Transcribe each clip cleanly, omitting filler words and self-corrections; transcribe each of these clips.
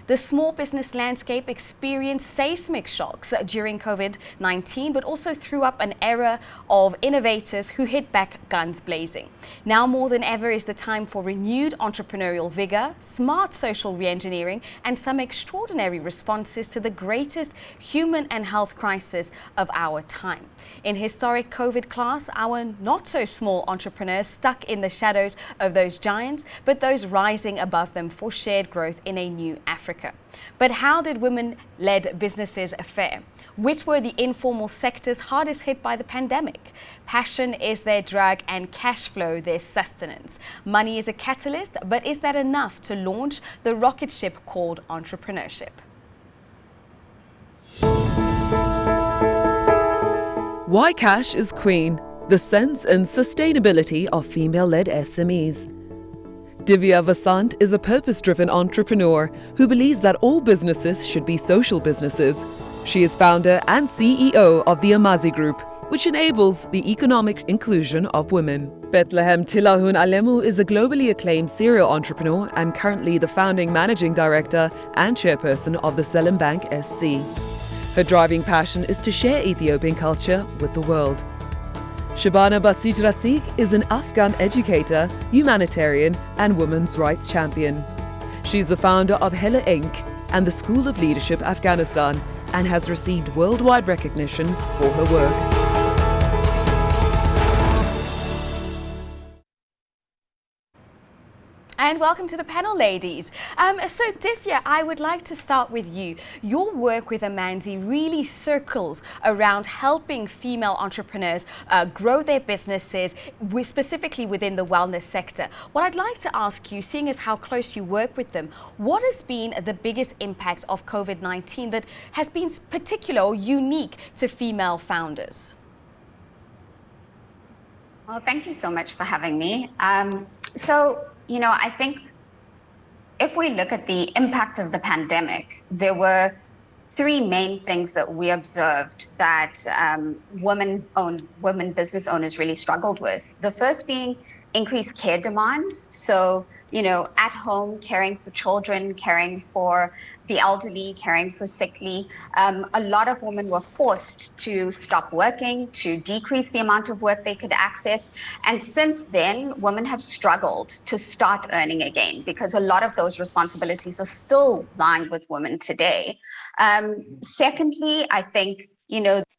The small business landscape experienced seismic shocks during COVID-19, but also threw up an era of innovators who hit back guns blazing. Now more than ever is the time for renewed entrepreneurial vigor, smart social re-engineering, and some extraordinary responses to the greatest human and health crisis of our time. In historic COVID class, our not so small entrepreneurs stuck in the shadows of those giants, but those rising above them for shared growth in a new Africa. But how did women-led businesses fare? Which were the informal sectors hardest hit by the pandemic? Passion is their drug and cash flow their sustenance. Money is a catalyst, but is that enough to launch the rocket ship called entrepreneurship? Why cash is queen, the sense and sustainability of female-led SMEs. Divya Vasant is a purpose-driven entrepreneur who believes that all businesses should be social businesses. She is founder and CEO of the Amazi Group, which enables the economic inclusion of women. Bethlehem Tilahun Alemu is a globally acclaimed serial entrepreneur and currently the founding managing director and chairperson of the Selim Bank SC. Her driving passion is to share Ethiopian culture with the world. Shabana Basij-Rasikh is an Afghan educator, humanitarian and women's rights champion. She's the founder of Hella Inc. and the School of Leadership Afghanistan and has received worldwide recognition for her work. And welcome to the panel, ladies. So Divya, I would like to start with you. Your work with Amazi really circles around helping female entrepreneurs grow their businesses, specifically within the wellness sector. What I'd like to ask you, seeing as how close you work with them, what has been the biggest impact of COVID-19 that has been particular or unique to female founders? Well, thank you so much for having me. I think if we look at the impact of the pandemic, there were three main things that we observed that women business owners really struggled with. The first being increased care demands. So, at home, caring for children, caring for the elderly, caring for sickly. A lot of women were forced to stop working, to decrease the amount of work they could access. And since then, women have struggled to start earning again because a lot of those responsibilities are still lying with women today. Secondly, I think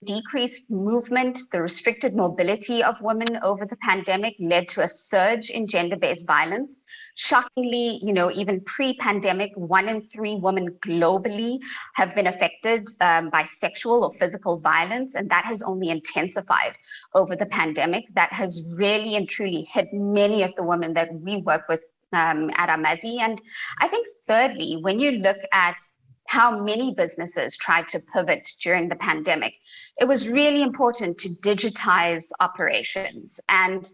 decreased movement, the restricted mobility of women over the pandemic led to a surge in gender-based violence. Shockingly, even pre-pandemic, 1 in 3 women globally have been affected by sexual or physical violence, and that has only intensified over the pandemic. That has really and truly hit many of the women that we work with at Amazi. And I think thirdly, when you look at how many businesses tried to pivot during the pandemic, it was really important to digitize operations. And,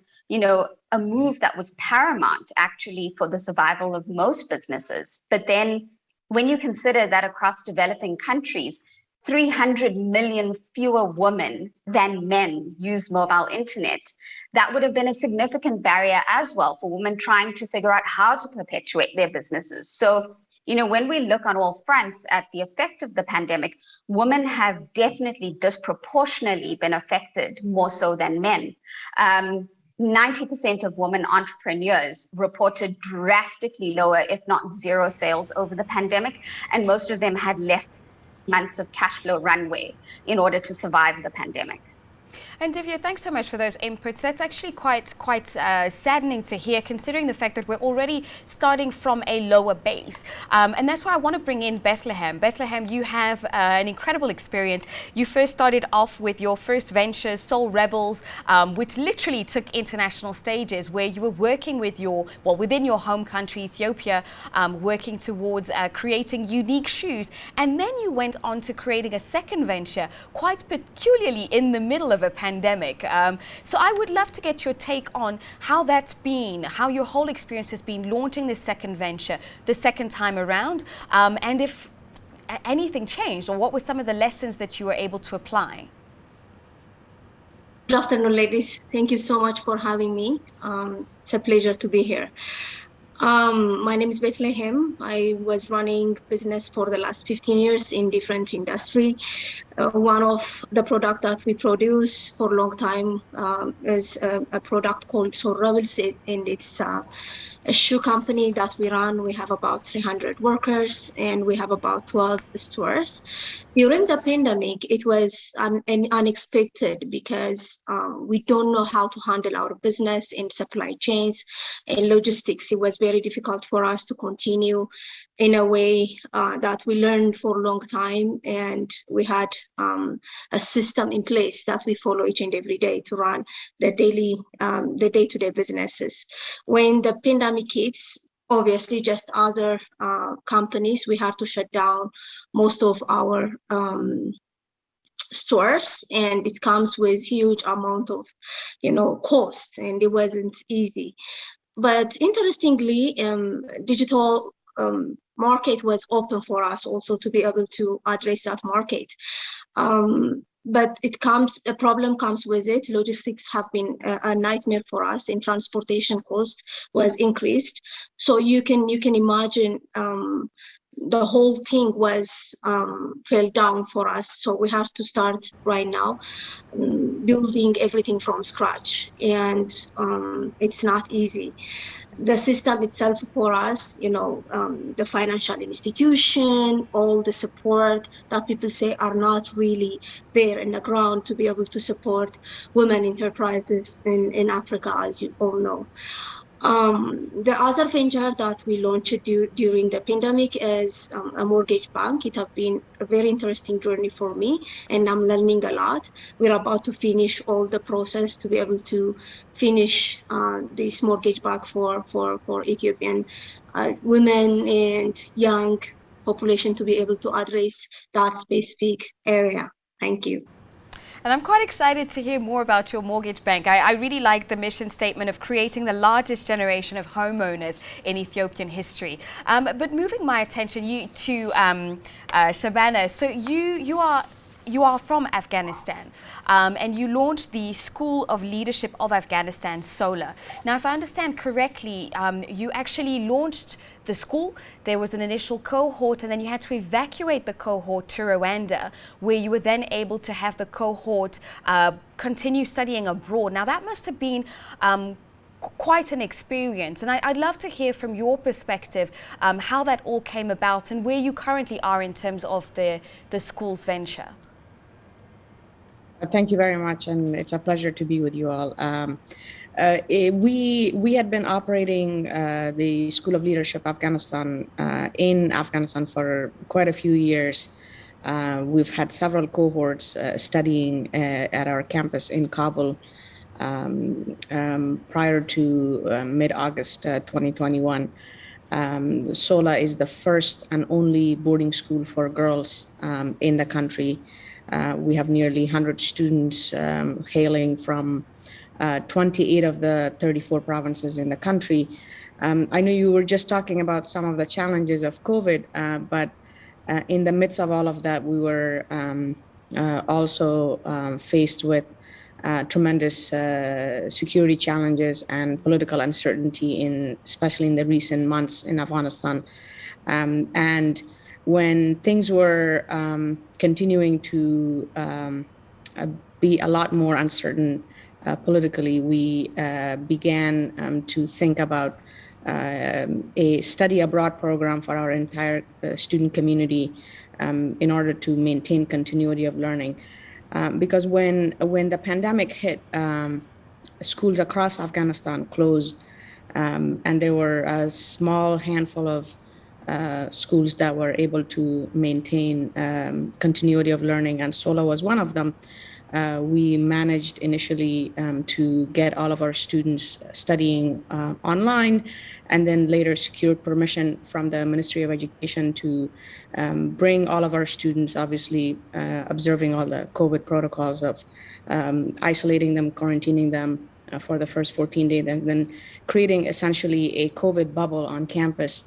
a move that was paramount actually for the survival of most businesses. But then when you consider that across developing countries, 300 million fewer women than men use mobile internet, that would have been a significant barrier as well for women trying to figure out how to perpetuate their businesses. So, when we look on all fronts at the effect of the pandemic, women have definitely disproportionately been affected more so than men. 90% of women entrepreneurs reported drastically lower, if not zero sales over the pandemic, and most of them had less months of cash flow runway in order to survive the pandemic. And Divya, thanks so much for those inputs. That's actually quite saddening to hear, considering the fact that we're already starting from a lower base. And that's why I want to bring in Bethlehem. Bethlehem, you have an incredible experience. You first started off with your first venture, Soul Rebels, which literally took international stages, where you were working with within your home country, Ethiopia, working towards creating unique shoes. And then you went on to creating a second venture, quite peculiarly in the middle of a pandemic. So I would love to get your take on how that's been, how your whole experience has been launching this second venture, the second time around, and if anything changed or what were some of the lessons that you were able to apply. Good afternoon, ladies. Thank you so much for having me. It's a pleasure to be here. My name is Bethlehem. I was running business for the last 15 years in different industry. One of the product that we produce for a long time is a product called Sorrabels, and it's a shoe company that we run. We have about 300 workers and we have about 12 stores. During the pandemic, it was unexpected because we don't know how to handle our business and supply chains and logistics. It was very difficult for us to continue in a way that we learned for a long time, and we had a system in place that we follow each and every day to run the day-to-day businesses. When the pandemic hits, obviously, just other companies, we have to shut down most of our stores, and it comes with huge amount of, cost, and it wasn't easy. But interestingly, digital market was open for us also to be able to address that market. But a problem comes with it. Logistics have been a nightmare for us, and transportation cost was increased. So you can imagine the whole thing was fell down for us. So we have to start right now building everything from scratch, and it's not easy. The system itself for us, the financial institution, all the support that people say are not really there in the ground to be able to support women enterprises in Africa, as you all know. The other venture that we launched during the pandemic is a mortgage bank. It has been a very interesting journey for me, and I'm learning a lot. We're about to finish all the process to be able to finish this mortgage bank for Ethiopian women and young population to be able to address that specific area. Thank you. And I'm quite excited to hear more about your mortgage bank. I really like the mission statement of creating the largest generation of homeowners in Ethiopian history. But moving my attention to Shabana, so you are from Afghanistan, and you launched the School of Leadership of Afghanistan, SOLA. Now, if I understand correctly, you actually launched the school. There was an initial cohort, and then you had to evacuate the cohort to Rwanda, where you were then able to have the cohort continue studying abroad. Now, that must have been quite an experience, and I'd love to hear from your perspective how that all came about and where you currently are in terms of the school's venture. Thank you very much, and it's a pleasure to be with you all. We had been operating the School of Leadership Afghanistan in Afghanistan for quite a few years. We've had several cohorts studying at our campus in Kabul prior to mid-August 2021. SOLA is the first and only boarding school for girls in the country. We have nearly 100 students hailing from 28 of the 34 provinces in the country. I know you were just talking about some of the challenges of COVID, but in the midst of all of that, we were also faced with tremendous security challenges and political uncertainty, especially in the recent months in Afghanistan. And when things were continuing to be a lot more uncertain politically, we began to think about a study abroad program for our entire student community in order to maintain continuity of learning. Because when the pandemic hit, schools across Afghanistan closed, and there were a small handful of schools that were able to maintain continuity of learning, and SOLA was one of them. We managed initially to get all of our students studying online, and then later secured permission from the Ministry of Education to bring all of our students, obviously observing all the COVID protocols of isolating them, quarantining them for the first 14 days, and then creating essentially a COVID bubble on campus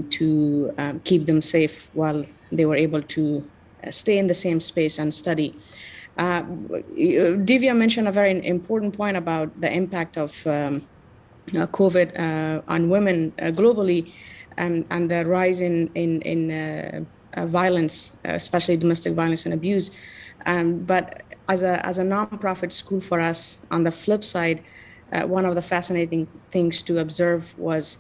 to keep them safe while they were able to stay in the same space and study. Divya mentioned a very important point about the impact of COVID on women globally, and the rise in violence, especially domestic violence and abuse. But as a nonprofit school for us, on the flip side, one of the fascinating things to observe was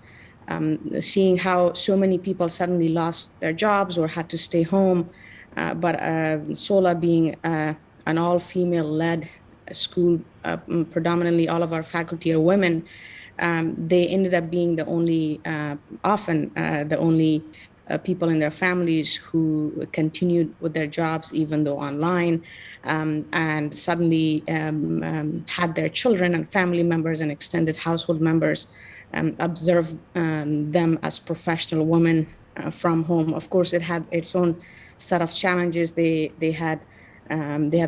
seeing how so many people suddenly lost their jobs or had to stay home. But SOLA being an all-female led school, predominantly all of our faculty are women, they ended up being the only, often the only people in their families who continued with their jobs, even though online, and suddenly had their children and family members and extended household members observe them as professional women from home. Of course, it had its own set of challenges. They had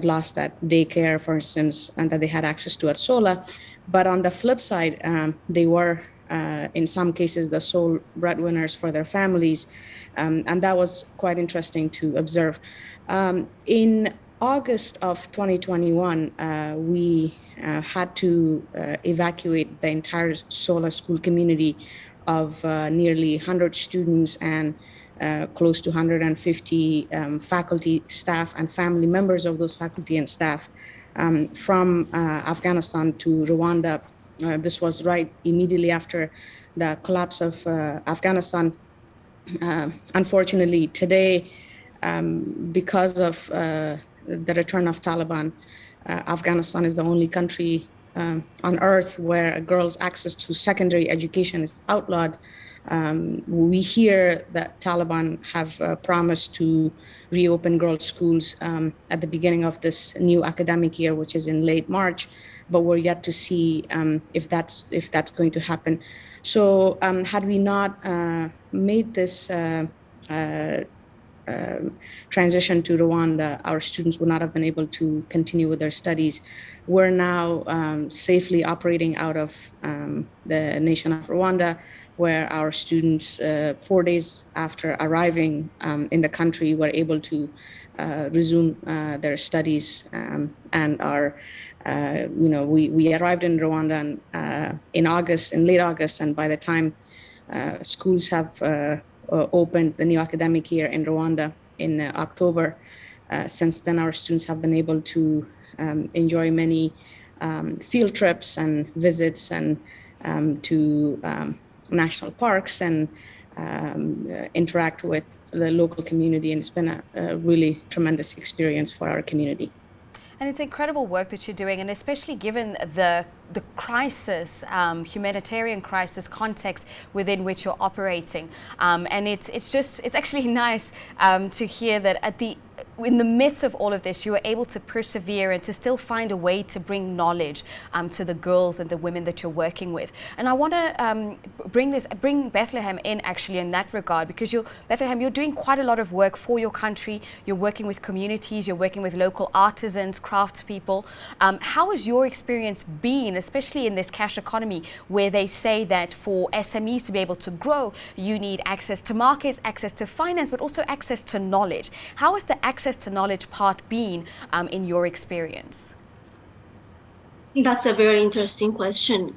lost that daycare, for instance, and that they had access to at SOLA. But on the flip side, they were, in some cases, the sole breadwinners for their families. And that was quite interesting to observe. In August of 2021, we had to evacuate the entire SOLA school community of nearly 100 students and close to 150 faculty, staff, and family members of those faculty and staff from Afghanistan to Rwanda. This was right immediately after the collapse of Afghanistan. Unfortunately, today, because of the return of Taliban, Afghanistan is the only country on earth where a girl's access to secondary education is outlawed. We hear that Taliban have promised to reopen girls' schools at the beginning of this new academic year, which is in late March, but we're yet to see if that's going to happen. So had we not made this transition to Rwanda, our students would not have been able to continue with their studies. We're now safely operating out of the nation of Rwanda, where our students, 4 days after arriving in the country, were able to resume their studies and are, we arrived in Rwanda in late August, and by the time schools have opened the new academic year in Rwanda in October, since then our students have been able to enjoy many field trips and visits and to national parks and interact with the local community, and it's been a really tremendous experience for our community. And it's incredible work that you're doing, and especially given the crisis, humanitarian crisis context within which you're operating. And it's actually nice to hear that in the midst of all of this, you were able to persevere and to still find a way to bring knowledge to the girls and the women that you're working with. And I want to bring Bethlehem in actually in that regard, because Bethlehem, you're doing quite a lot of work for your country. You're working with communities, you're working with local artisans, craftspeople. How has your experience been, especially in this cash economy, where they say that for SMEs to be able to grow, you need access to markets, access to finance, but also access to knowledge? How has the access to knowledge part been in your experience? That's a very interesting question.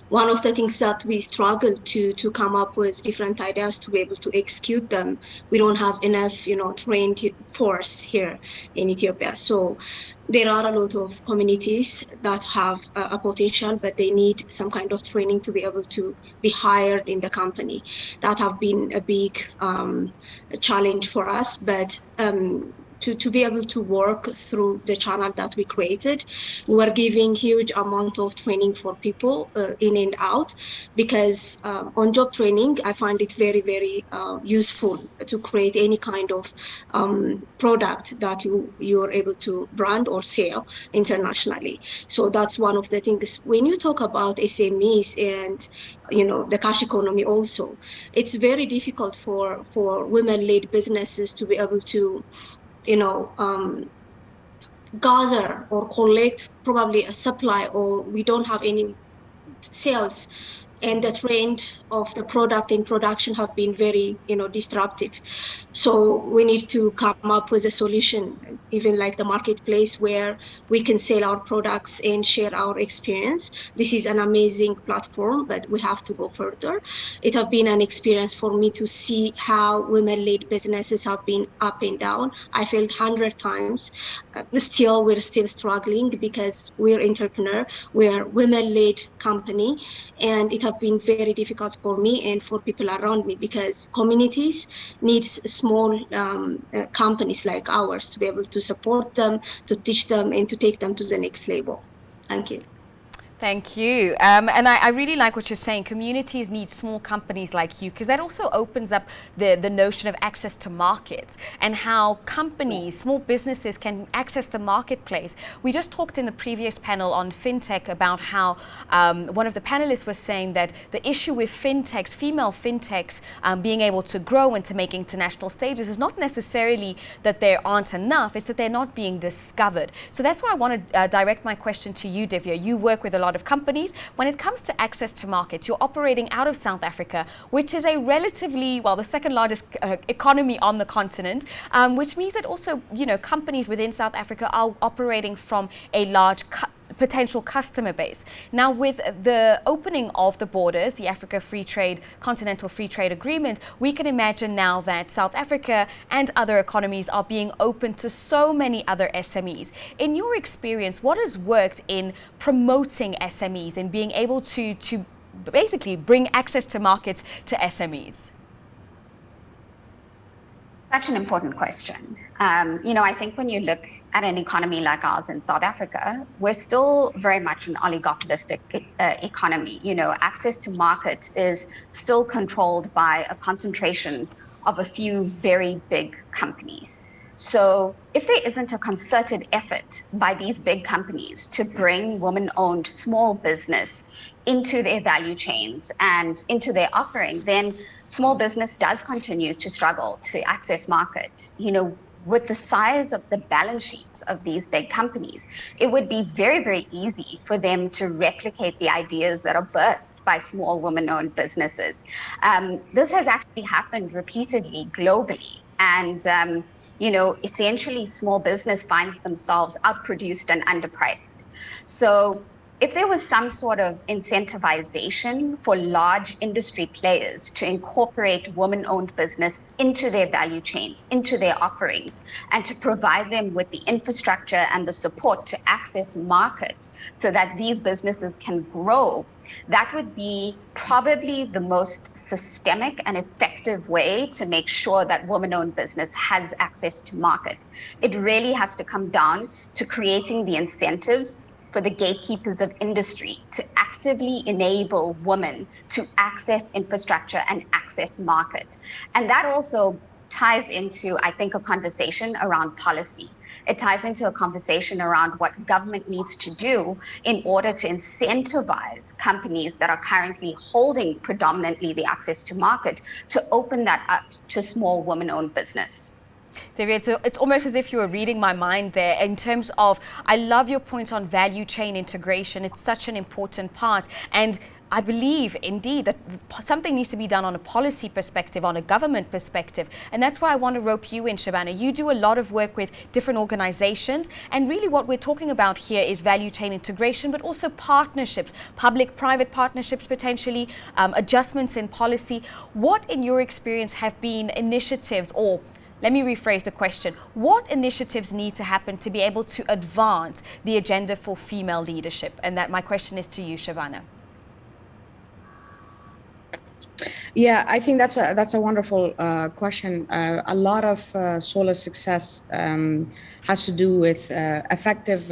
One of the things that we struggle to come up with different ideas to be able to execute them. We don't have enough, trained force here in Ethiopia. So there are a lot of communities that have a potential, but they need some kind of training to be able to be hired in the company. That have been a big challenge for us, but to be able to work through the channel that we created, we're giving huge amount of training for people in and out, because on job training, I find it very, very useful to create any kind of product that you're able to brand or sell internationally. So that's one of the things. When you talk about SMEs and the cash economy also, it's very difficult for women-led businesses to be able to gather or collect probably a supply, or we don't have any sales and the trend of the product in production have been very, disruptive. So we need to come up with a solution, even like the marketplace where we can sell our products and share our experience. This is an amazing platform, but we have to go further. It has been an experience for me to see how women-led businesses have been up and down. I failed 100 times. We're still struggling because we're entrepreneur, we're women-led company, and it has been very difficult for me and for people around me because communities need small companies like ours to be able to support them, to teach them, and to take them to the next level. Thank you. Thank you. And I really like what you're saying. Communities need small companies like you, because that also opens up the notion of access to markets and how companies, small businesses can access the marketplace. We just talked in the previous panel on fintech about how one of the panelists was saying that the issue with fintechs, female fintechs being able to grow and to make international stages is not necessarily that there aren't enough, it's that they're not being discovered. So that's why I want to direct my question to you, Divya. You work with a lot of companies. When it comes to access to markets, you're operating out of South Africa, which is a relatively, the second largest economy on the continent, which means that also, companies within South Africa are operating from a large potential customer base. Now, with the opening of the borders, the Continental Free Trade Agreement, we can imagine now that South Africa and other economies are being open to so many other SMEs. In your experience, what has worked in promoting SMEs and being able to basically bring access to markets to SMEs? Such an important question. I think when you look at an economy like ours in South Africa, we're still very much an oligopolistic economy. Access to market is still controlled by a concentration of a few very big companies. So if there isn't a concerted effort by these big companies to bring women-owned small business into their value chains and into their offering, then small business does continue to struggle to access market. With the size of the balance sheets of these big companies, it would be very, very easy for them to replicate the ideas that are birthed by small women-owned businesses. This has actually happened repeatedly globally. And, essentially small business finds themselves outproduced and underpriced. So if there was some sort of incentivization for large industry players to incorporate women-owned business into their value chains, into their offerings, and to provide them with the infrastructure and the support to access markets so that these businesses can grow, that would be probably the most systemic and effective way to make sure that women-owned business has access to market. It really has to come down to creating the incentives for the gatekeepers of industry to actively enable women to access infrastructure and access market. And that also ties into, I think, a conversation around policy. It ties into a conversation around what government needs to do in order to incentivize companies that are currently holding predominantly the access to market to open that up to small women-owned business. Divya, it's almost as if you were reading my mind there in terms of, I love your point on value chain integration. It's such an important part. And I believe indeed that something needs to be done on a policy perspective, on a government perspective. And that's why I want to rope you in, Shabana. You do a lot of work with different organizations. And really what we're talking about here is value chain integration, but also partnerships, public-private partnerships potentially, adjustments in policy. What in your experience have been initiatives, or let me rephrase the question. What initiatives need to happen to be able to advance the agenda for female leadership? And that my question is to you, Shabana. Yeah, I think that's a wonderful question. A lot of Sola's success has to do with effective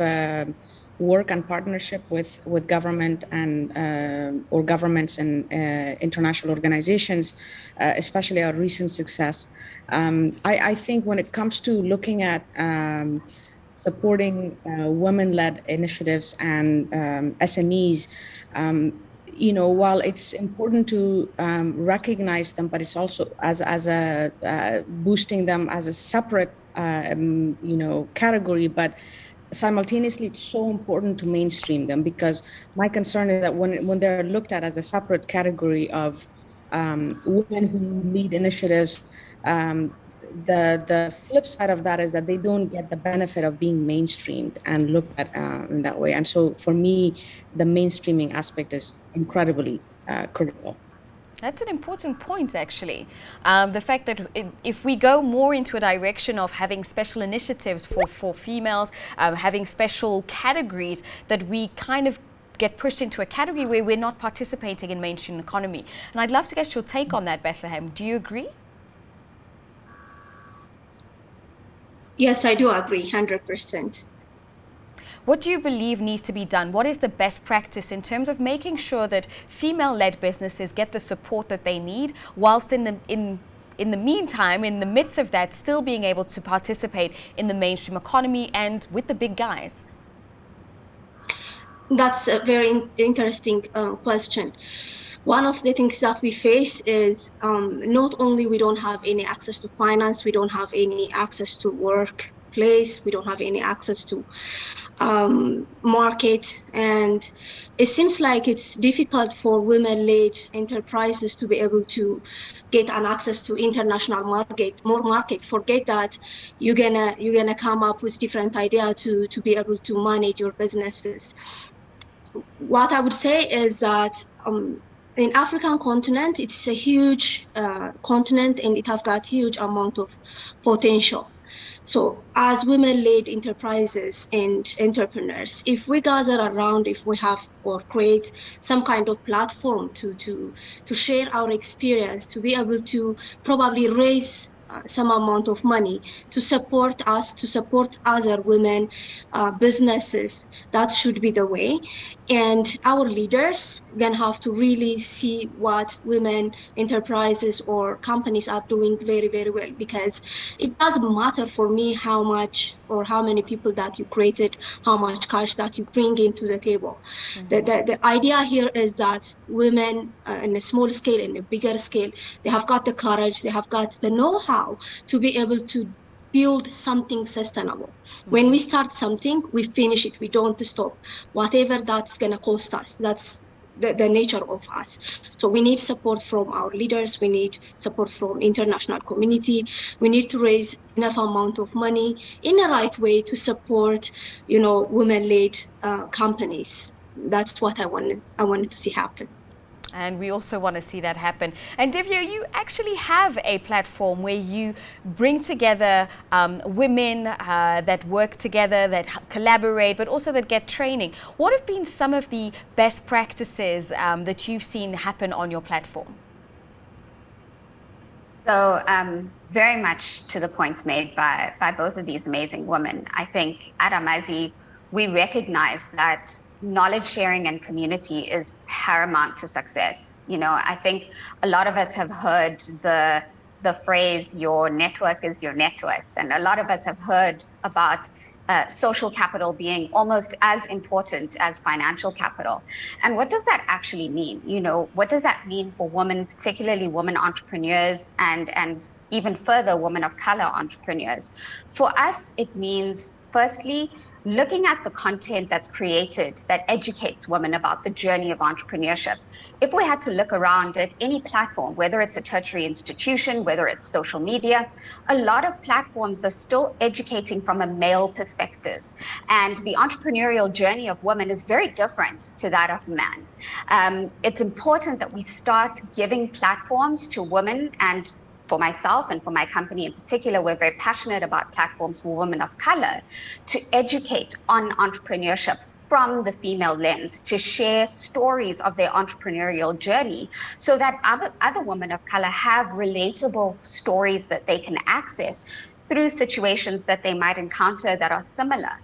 work and partnership with government and or governments and international organizations, especially our recent success. I think when it comes to looking at supporting women-led initiatives and SMEs, while it's important to recognize them, but it's also as a boosting them as a separate category. But simultaneously, it's so important to mainstream them, because my concern is that when they're looked at as a separate category of women who lead initiatives, the flip side of that is that they don't get the benefit of being mainstreamed and looked at in that way. And so for me, the mainstreaming aspect is incredibly critical. That's an important point, actually. The fact that if we go more into a direction of having special initiatives for females, having special categories, that we kind of get pushed into a category where we're not participating in mainstream economy. And I'd love to get your take on that, Bethlehem. Do you agree? Yes, I do agree, 100%. What do you believe needs to be done? What is the best practice in terms of making sure that female-led businesses get the support that they need, whilst in the meantime, in the midst of that, still being able to participate in the mainstream economy and with the big guys? That's a very interesting question. One of the things that we face is not only we don't have any access to finance, we don't have any access to workplace, we don't have any access to market, and it seems like it's difficult for women-led enterprises to be able to get an access to international more market. Forget that you're gonna come up with different idea to be able to manage your businesses. What I would say is that in African continent, it's a huge continent, and it has got huge amount of potential. So as women-led enterprises and entrepreneurs, if we gather around, if we have or create some kind of platform to share our experience, to be able to probably raise some amount of money to support us, to support other women businesses, that should be the way. And our leaders gonna have to really see what women enterprises or companies are doing very, very well, because it doesn't matter for me how much or how many people that you created, how much cash that you bring into the table. The idea here is that women in a small scale, in a bigger scale, they have got the courage, they have got the know-how to be able to build something sustainable. When we start something, we finish it, we don't stop. Whatever that's gonna cost us, that's the nature of us. So we need support from our leaders, we need support from international community, we need to raise enough amount of money in the right way to support, women-led companies. That's what I wanted to see happen. And we also want to see that happen. And Divya, you actually have a platform where you bring together women that work together, that collaborate, but also that get training. What have been some of the best practices that you've seen happen on your platform? So very much to the points made by both of these amazing women. I think at Amazi, we recognize that knowledge sharing and community is paramount to success. I think a lot of us have heard the phrase, your network is your net worth. And a lot of us have heard about social capital being almost as important as financial capital. And what does that actually mean? What does that mean for women, particularly women entrepreneurs and even further women of color entrepreneurs? For us, it means firstly, looking at the content that's created that educates women about the journey of entrepreneurship. If we had to look around at any platform, whether it's a tertiary institution, whether it's social media, a lot of platforms are still educating from a male perspective. And the entrepreneurial journey of women is very different to that of men. It's important that we start giving platforms to women, and for myself and for my company in particular, we're very passionate about platforms for women of color to educate on entrepreneurship from the female lens, to share stories of their entrepreneurial journey so that other women of color have relatable stories that they can access through situations that they might encounter that are similar.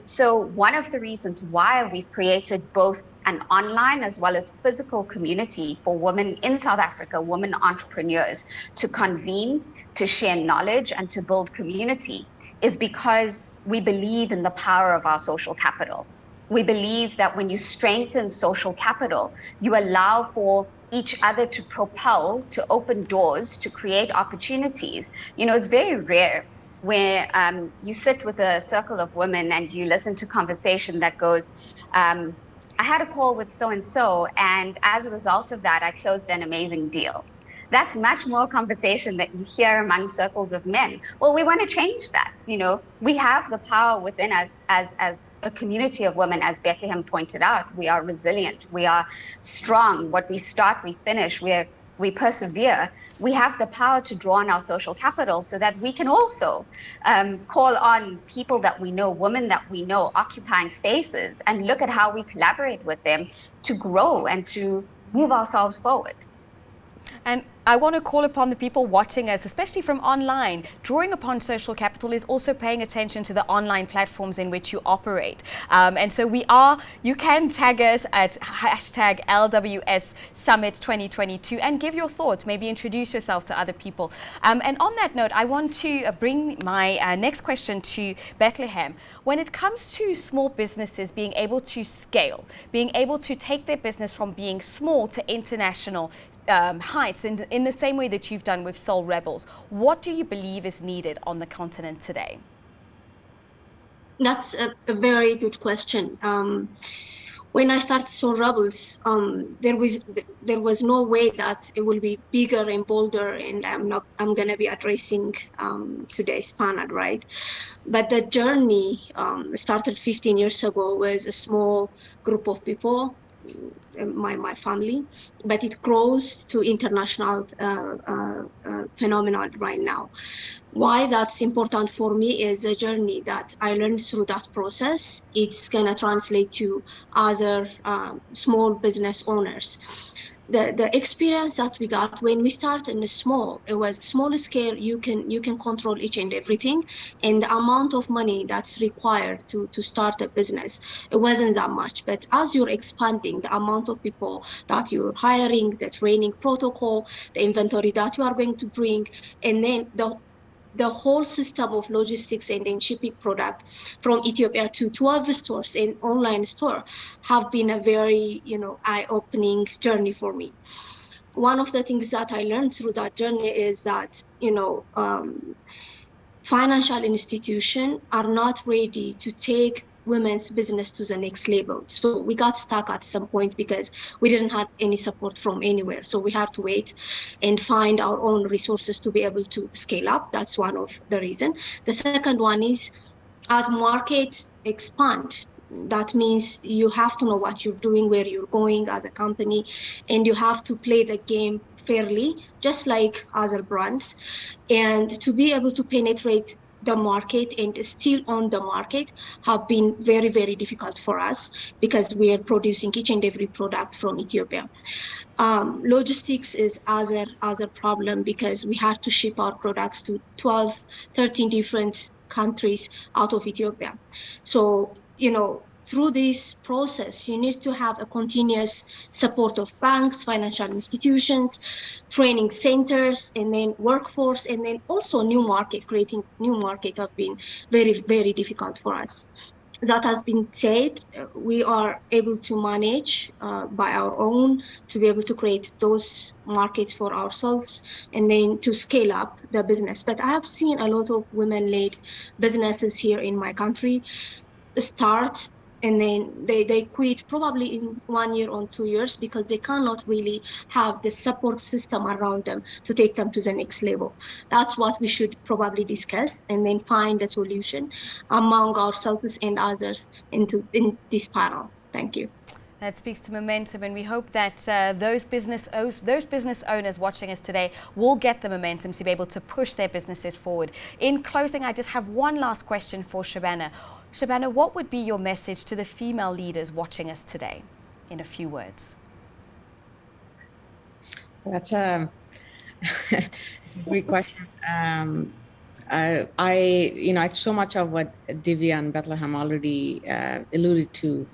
So one of the reasons why we've created both an online as well as physical community for women in South Africa, women entrepreneurs, to convene, to share knowledge, and to build community is because we believe in the power of our social capital. We believe that when you strengthen social capital, you allow for each other to propel, to open doors, to create opportunities. It's very rare where you sit with a circle of women and you listen to conversation that goes, I had a call with so-and-so, and as a result of that, I closed an amazing deal. That's much more conversation that you hear among circles of men. Well, we want to change that. We have the power within us as a community of women, as Bethlehem pointed out. We are resilient. We are strong. What we start, we finish. We persevere. We have the power to draw on our social capital so that we can also call on people that we know, women that we know occupying spaces, and look at how we collaborate with them to grow and to move ourselves forward. And I want to call upon the people watching us, especially from online. Drawing upon social capital is also paying attention to the online platforms in which you operate. And so you can tag us at hashtag LWS Summit 2022 and give your thoughts, maybe introduce yourself to other people. And on that note, I want to bring my next question to Bethlehem. When it comes to small businesses being able to scale, being able to take their business from being small to international heights in the same way that you've done with Soul Rebels, what do you believe is needed on the continent today? That's a very good question. When I started Soul Rebels, there was no way that it will be bigger and bolder, and I'm gonna be addressing today's panel, right? But the journey started 15 years ago with a small group of people, my family, but it grows to international phenomenon right now. Why that's important for me is a journey that I learned through that process. It's gonna translate to other small business owners. The experience that we got when we started in it was small scale. You can control each and everything, and the amount of money that's required to start a business, it wasn't that much. But as you're expanding, the amount of people that you're hiring, the training protocol, the inventory that you are going to bring, and then the whole system of logistics and then shipping product from Ethiopia to 12 stores and online store have been a very, eye-opening journey for me. One of the things that I learned through that journey is that, financial institutions are not ready to take women's business to the next level. So we got stuck at some point because we didn't have any support from anywhere. So we had to wait and find our own resources to be able to scale up. That's one of the reasons. The second one is, as markets expand, that means you have to know what you're doing, where you're going as a company, and you have to play the game fairly, just like other brands. And to be able to penetrate the market and still on the market have been very, very difficult for us because we are producing each and every product from Ethiopia. Logistics is other problem because we have to ship our products to 12, 13 different countries out of Ethiopia. So, through this process, you need to have a continuous support of banks, financial institutions, training centers, and then workforce, and then also creating new market have been very, very difficult for us. That has been said, we are able to manage by our own to be able to create those markets for ourselves and then to scale up the business. But I have seen a lot of women-led businesses here in my country start and then they quit probably in 1 year or 2 years because they cannot really have the support system around them to take them to the next level. That's what we should probably discuss and then find a solution among ourselves and others in this panel. Thank you. That speaks to momentum, and we hope that those business owners watching us today will get the momentum to be able to push their businesses forward. In closing, I just have one last question for Shabana. Shabana, what would be your message to the female leaders watching us today in a few words? That's a great question. So much of what Divya and Bethlehem already alluded to,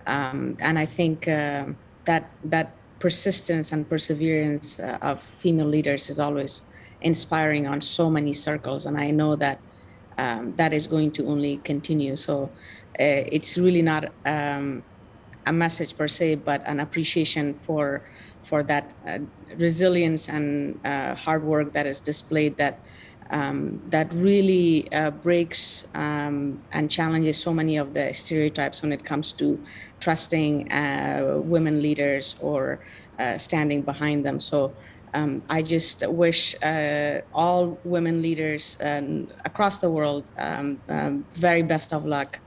and I think that persistence and perseverance of female leaders is always inspiring on so many circles, and I know that that is going to only continue. So it's really not a message per se, but an appreciation for that resilience and hard work that is displayed, that that really breaks and challenges so many of the stereotypes when it comes to trusting women leaders or standing behind them. So I just wish all women leaders across the world very best of luck.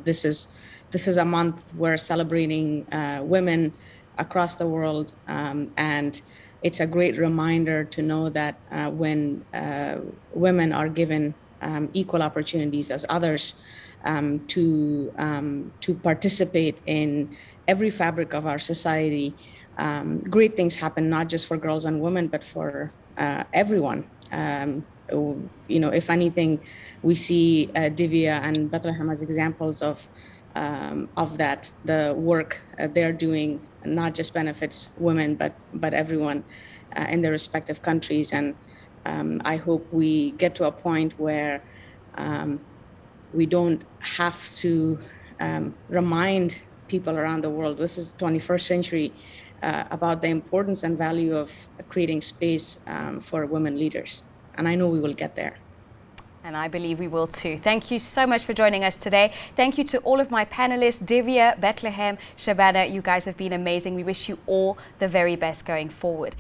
This is a month we're celebrating women across the world, and it's a great reminder to know that when women are given equal opportunities as others to participate in every fabric of our society, great things happen, not just for girls and women, but for everyone. If anything, we see Divya and Bethlehem as examples of that. The work they're doing not just benefits women, but everyone in their respective countries. And I hope we get to a point where we don't have to remind people around the world, this is the 21st century, about the importance and value of creating space for women leaders. And I know we will get there. And I believe we will too. Thank you so much for joining us today. Thank you to all of my panelists, Divya, Bethlehem, Shabana. You guys have been amazing. We wish you all the very best going forward.